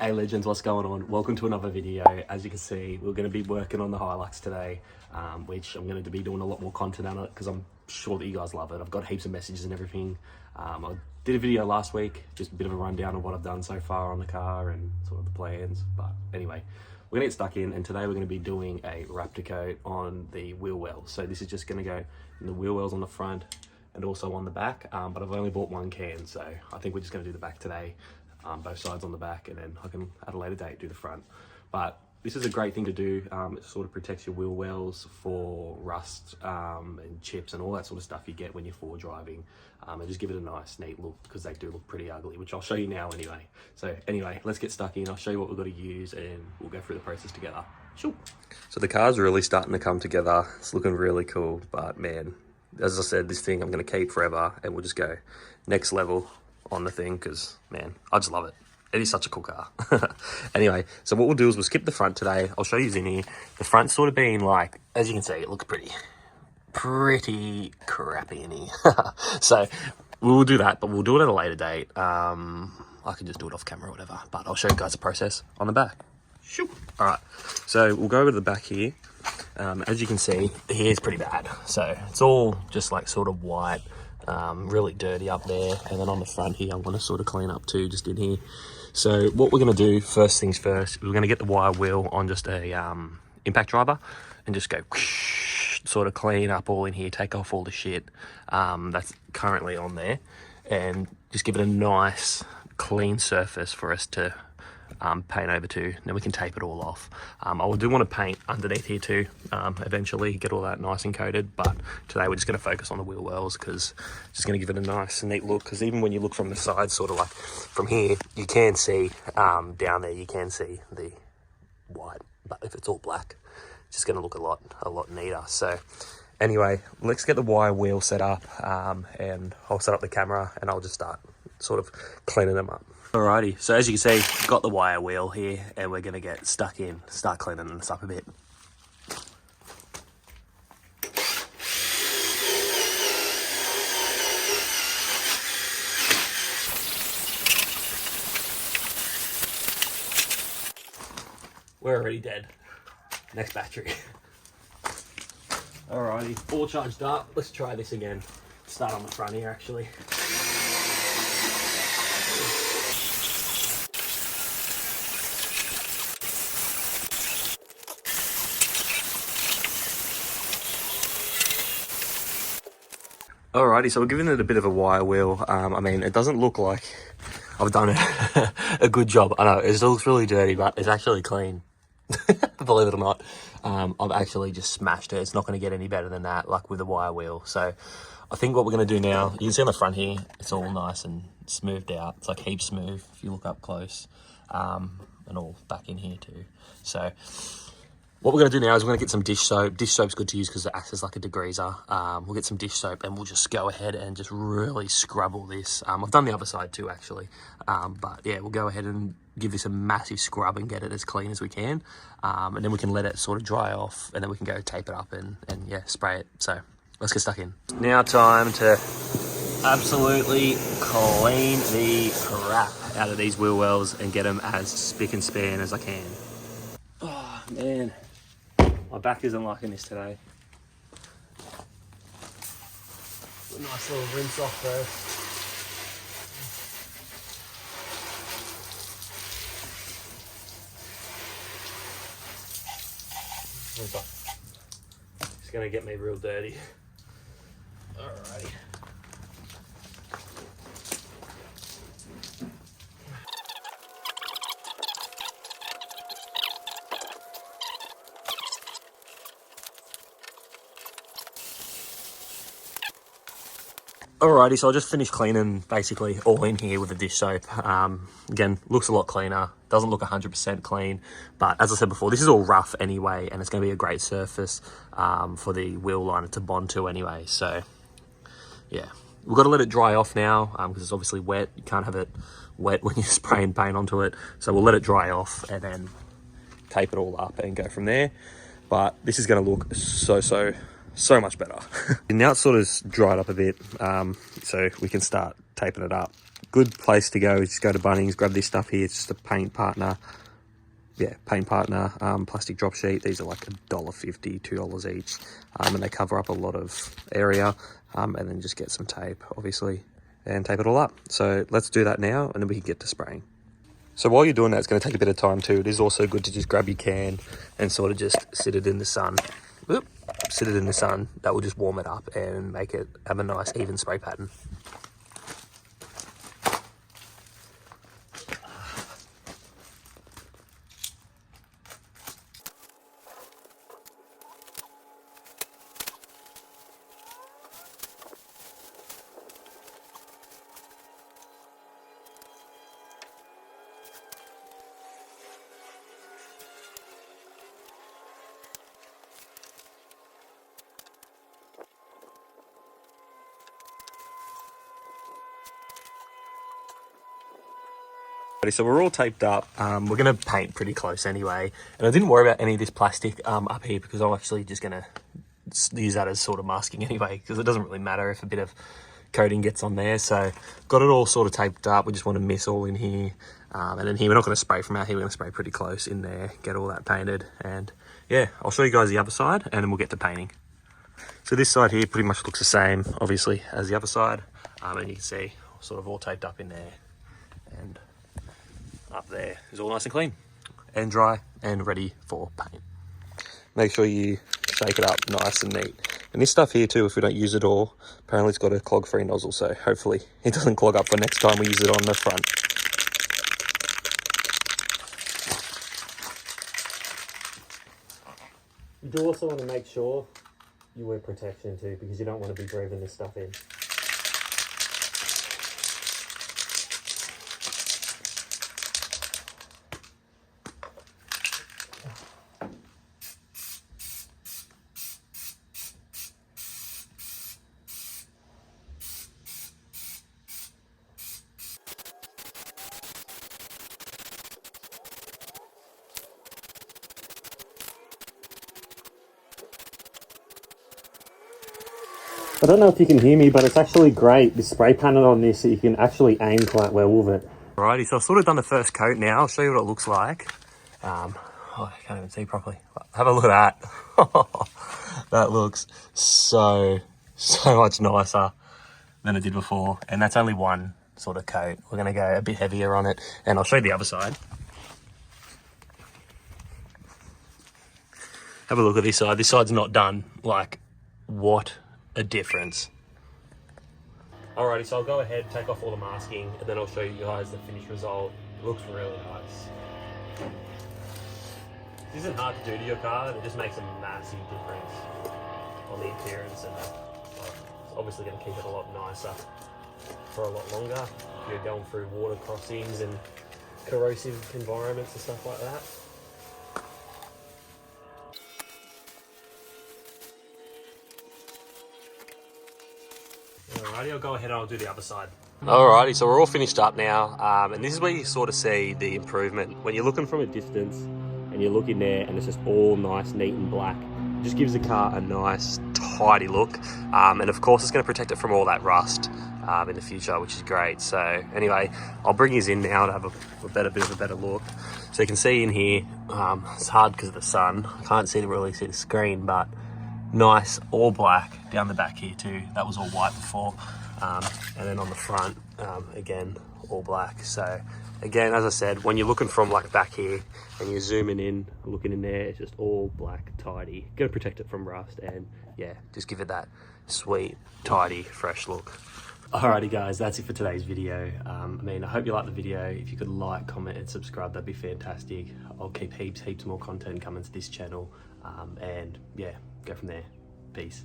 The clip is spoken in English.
Hey legends, what's going on? Welcome to another video. As you can see, we're going to be working on the Hilux today, which I'm going to be doing a lot more content on it because I'm sure that you guys love it. I've got heaps of messages and everything. I did a video last week, just a bit of a rundown of what I've done so far on the car and sort of the plans. But anyway, we're going to get stuck in, and today we're going to be doing a Raptor Coat on the wheel wells. So this is just going to go in the wheel wells on the front and also on the back, but I've only bought one can, so I think we're just going to do the back today. Both sides on the back, and then I can at a later date do the front. But this is a great thing to do. It sort of protects your wheel wells for rust and chips and all that sort of stuff you get when you're forward driving, and just give it a nice neat look because they do look pretty ugly, which I'll show you now anyway. So anyway, let's get stuck in. I'll show you what we've got to use and we'll go through the process together. Sure. So the car's really starting to come together. It's looking really cool, but man, as I said, this thing I'm going to keep forever, and we'll just go next level on the thing because, man, I just love it. It is such a cool car. Anyway, so what we'll do is we'll skip the front today. I'll show you in here. The front's sort of being like, as you can see, it looks pretty crappy in here. So we'll do that, but we'll do it at a later date. I can just do it off camera or whatever, but I'll show you guys the process on the back. Shoot. All right, so we'll go over to the back here. As you can see, the hair's pretty bad. So it's all just like sort of white, really dirty up there. And then on the front here, I want to sort of clean up too, just in here. So what we're going to do, first things first, we're going to get the wire wheel on just a impact driver and just go sort of clean up all in here, take off all the shit that's currently on there, and just give it a nice clean surface for us to paint over to. Then we can tape it all off. I do want to paint underneath here too, eventually get all that nice and coated, but today we're just going to focus on the wheel wells because it's just going to give it a nice and neat look. Because even when you look from the side, sort of like from here, you can see down there, you can see the white, but if it's all black, it's just going to look a lot neater. So anyway, let's get the wire wheel set up, and I'll set up the camera and I'll just start sort of cleaning them up. Alrighty, so as you can see, got the wire wheel here, and we're going to get stuck in, start cleaning this up a bit. We're already dead. Next battery. Alrighty, all charged up. Let's try this again. Start on the front here actually. Alrighty, so we're giving it a bit of a wire wheel. I mean, it doesn't look like I've done a good job. I know, it looks really dirty, but it's actually clean. Believe it or not. I've actually just smashed it. It's not going to get any better than that, like with the wire wheel. So I think what we're going to do now, you can see on the front here, it's all nice and smoothed out. It's like heaps smooth if you look up close, and all back in here too. So what we're going to do now is we're going to get some dish soap. Dish soap's good to use because it acts as like a degreaser. We'll get some dish soap and we'll just go ahead and just really scrub all this. I've done the other side too, actually. But yeah, we'll go ahead and give this a massive scrub and get it as clean as we can. And then we can let it sort of dry off, and then we can go tape it up and yeah, spray it. So let's get stuck in. Now time to absolutely clean the crap out of these wheel wells and get them as spick and span as I can. Oh, man. My back isn't liking this today. A nice little rinse off first. It's gonna get me real dirty. Alrighty. Alrighty, so I just finished cleaning basically all in here with the dish soap. Again, looks a lot cleaner, doesn't look 100% clean, but as I said before, this is all rough anyway, and it's going to be a great surface for the wheel liner to bond to anyway. So yeah, we've got to let it dry off now because it's obviously wet. You can't have it wet when you're spraying paint onto it, so we'll let it dry off and then tape it all up and go from there. But this is going to look so much better. Now it's sort of dried up a bit, so we can start taping it up. good place to go is just go to Bunnings, grab this stuff here. It's just a paint partner. Yeah, paint partner, plastic drop sheet. These are like $1.50, $2 each. And they cover up a lot of area. And then just get some tape, obviously, and tape it all up. So let's do that now, and then we can get to spraying. So while you're doing that, it's going to take a bit of time too. It is also good to just grab your can and sort of just sit it in the sun. Oop, sit it in the sun. That will just warm it up and make it have a nice even spray pattern. So we're all taped up. We're going to paint pretty close anyway. And I didn't worry about any of this plastic up here because I'm actually just going to use that as sort of masking anyway, because it doesn't really matter if a bit of coating gets on there. So got it all sort of taped up. We just want to mist all in here. And then here, we're not going to spray from out here. We're going to spray pretty close in there, get all that painted. And yeah, I'll show you guys the other side and then we'll get to painting. So this side here pretty much looks the same, obviously, as the other side. And you can see sort of all taped up in there. And up there is all nice and clean and dry and ready for paint. Make sure you shake it up nice and neat. And this stuff here too, if we don't use it all, apparently it's got a clog-free nozzle, so hopefully it doesn't clog up for next time we use it on the front. You do also want to make sure you wear protection too, because you don't want to be breathing this stuff in. I don't know if you can hear me, but it's actually great, the spray pattern on this, so you can actually aim quite well with it. Alrighty, so I've sort of done the first coat now. I'll show you what it looks like. Oh, I can't even see properly. Have a look at that. That looks so much nicer than it did before. And that's only one sort of coat. We're going to go a bit heavier on it, and I'll show you the other side. Have a look at this side. This side's not done. Like, what a difference. Alrighty, so I'll go ahead, take off all the masking, and then I'll show you guys the finished result. It looks really nice. This isn't hard to do to your car, and it just makes a massive difference on the appearance, and it's obviously going to keep it a lot nicer for a lot longer. You're going through water crossings and corrosive environments and stuff like that. Alrighty, I'll go ahead and I'll do the other side. Alrighty, so we're all finished up now, and this is where you sort of see the improvement. When you're looking from a distance and you look in there and it's just all nice, neat and black, it just gives the car a nice, tidy look. And of course it's going to protect it from all that rust in the future, which is great. So anyway, I'll bring you in now to have a bit of a better look. So you can see in here, it's hard because of the sun. I can't really see the screen, but nice all black down the back here too. That was all white before, and then on the front again all black. So again, as I said, when you're looking from like back here and you're zooming in, looking in there, it's just all black, tidy. Gotta protect it from rust, and yeah, just give it that sweet, tidy, fresh look. Alrighty guys, that's it for today's video. I hope you liked the video. If you could like, comment and subscribe, that'd be fantastic. I'll keep heaps more content coming to this channel, and yeah, go from there. Peace.